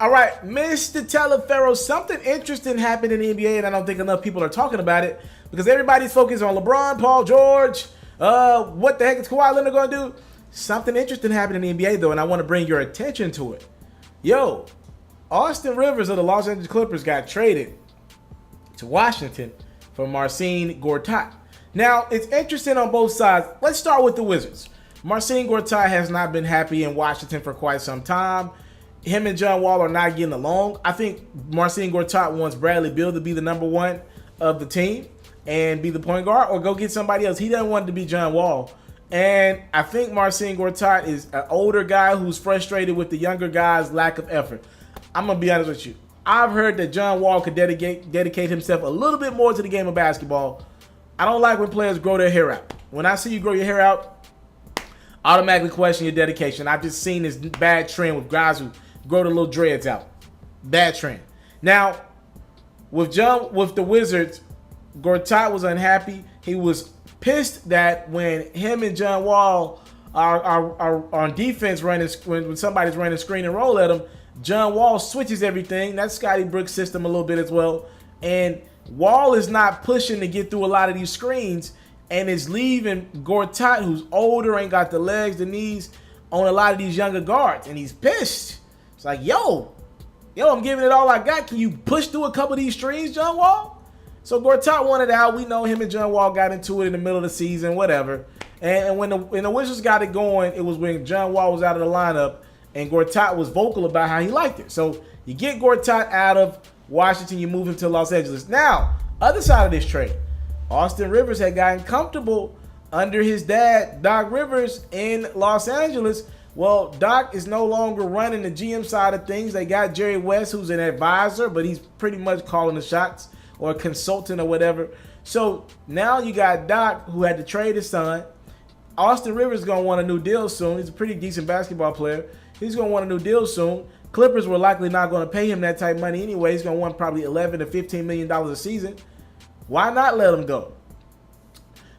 All right, Mr. TALIAFERRO'S, something interesting happened in the NBA, and I don't think enough people are talking about it because everybody's focused on LeBron, Paul George. What the heck is Kawhi Leonard going to do? Something interesting happened in the NBA, though, and I want to bring your attention to it. Yo, Austin Rivers of the Los Angeles Clippers got traded to Washington for Marcin Gortat. Now, it's interesting on both sides. Let's start with the Wizards. Marcin Gortat has not been happy in Washington for quite some time. Him and John Wall are not getting along. I think Marcin Gortat wants Bradley Beal to be the number one of the team and be the point guard, or go get somebody else. He doesn't want it to be John Wall. And I think Marcin Gortat is an older guy who's frustrated with the younger guys' lack of effort. I'm going to be honest with you. I've heard that John Wall could dedicate himself a little bit more to the game of basketball. I don't like when players grow their hair out. When I see you grow your hair out, automatically question your dedication. I've just seen this bad trend with guys who grow the little dreads out. Bad trend. Now, with the Wizards, Gortat was unhappy. He was pissed that when him and John Wall are on defense running, when somebody's running screen and roll at him, John Wall switches everything. That's Scotty Brooks' system a little bit as well. And Wall is not pushing to get through a lot of these screens and is leaving Gortat, who's older, ain't got the legs, the knees, on a lot of these younger guards. And he's pissed. It's like, yo, I'm giving it all I got. Can you push through a couple of these screens, John Wall? So Gortat wanted out. We know him and John Wall got into it in the middle of the season, whatever. And when the Wizards got it going, it was when John Wall was out of the lineup and Gortat was vocal about how he liked it. So you get Gortat out of Washington, you move him to Los Angeles. Now, other side of this trade, Austin Rivers had gotten comfortable under his dad, Doc Rivers, in Los Angeles. Well, Doc is no longer running the GM side of things. They got Jerry West, who's an advisor, but he's pretty much calling the shots, or a consultant or whatever. So now you got Doc, who had to trade his son. Austin Rivers is going to want a new deal soon. He's a pretty decent basketball player. He's going to want a new deal soon. Clippers were likely not going to pay him that type of money anyway. He's going to want probably $11 to $15 million a season. Why not let him go?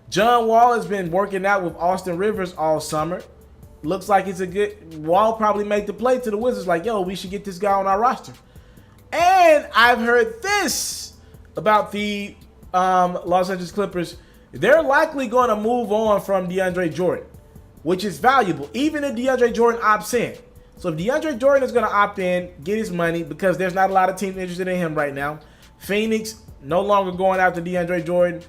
John Wall has been working out with Austin Rivers all summer. Looks like it's a good... Wall probably made the play to the Wizards like, yo, we should get this guy on our roster. And I've heard this about the Los Angeles Clippers. They're likely going to move on from Deandre Jordan, which is valuable, even if Deandre Jordan opts in. So if Deandre Jordan is going to opt in, get his money, because there's not a lot of teams interested in him right now. Phoenix no longer going after Deandre Jordan.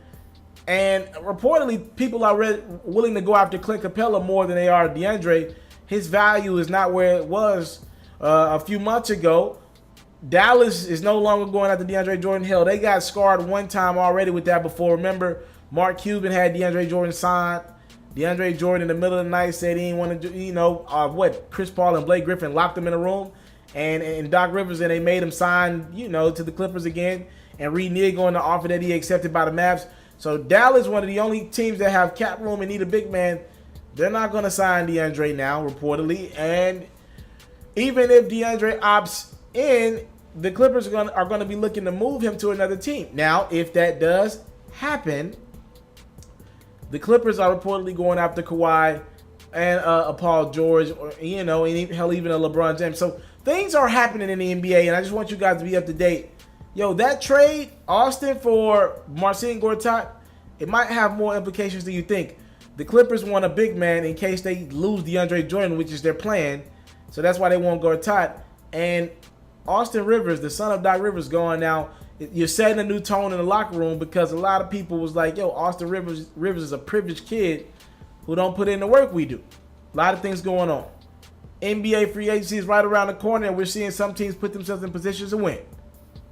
And reportedly, people are willing to go after Clint Capella more than they are Deandre. His value is not where it was a few months ago. Dallas is no longer going after DeAndre Jordan. Hell, they got scarred one time already with that before. Remember, Mark Cuban had DeAndre Jordan signed. DeAndre Jordan in the middle of the night said he didn't want to do, Chris Paul and Blake Griffin locked him in a room. And Doc Rivers, and they made him sign, to the Clippers again and renege on the offer that he accepted by the Mavs. So Dallas, one of the only teams that have cap room and need a big man, they're not going to sign DeAndre now, reportedly. And even if DeAndre opts in, the Clippers are going to be looking to move him to another team. Now, if that does happen, the Clippers are reportedly going after Kawhi and Paul George, or and hell, even a LeBron James. So things are happening in the NBA, and I just want you guys to be up to date. Yo, that trade, Austin for Marcin Gortat, it might have more implications than you think. The Clippers want a big man in case they lose DeAndre Jordan, which is their plan. So that's why they want Gortat. And Austin Rivers, the son of Doc Rivers, going now. You're setting a new tone in the locker room, because a lot of people was like, yo, Austin Rivers is a privileged kid who don't put in the work we do. A lot of things going on. NBA free agency is right around the corner, and we're seeing some teams put themselves in positions to win.